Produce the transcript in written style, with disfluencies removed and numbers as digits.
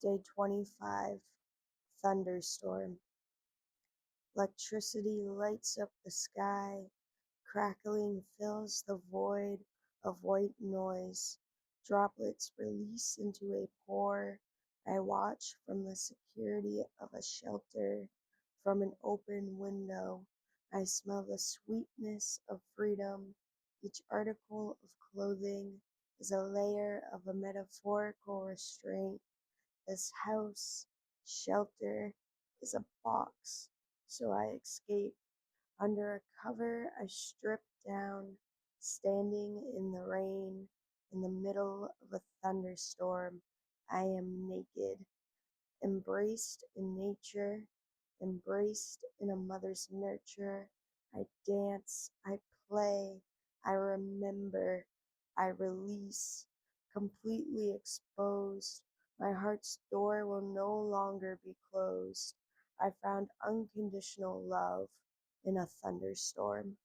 Day 25, Thunderstorm. Electricity lights up the sky, crackling fills the void of white noise. Droplets release into a pour. I watch from the security of a shelter. From an open window, I smell the sweetness of freedom. Each article of clothing is a layer of a metaphorical restraint. This house, shelter, is a box, so I escape. Under a cover, I strip down, standing in the rain, in the middle of a thunderstorm. I am naked, embraced in nature, embraced in a mother's nurture. I dance, I play, I remember, I release, completely exposed. My heart's door will no longer be closed. I found unconditional love in a thunderstorm.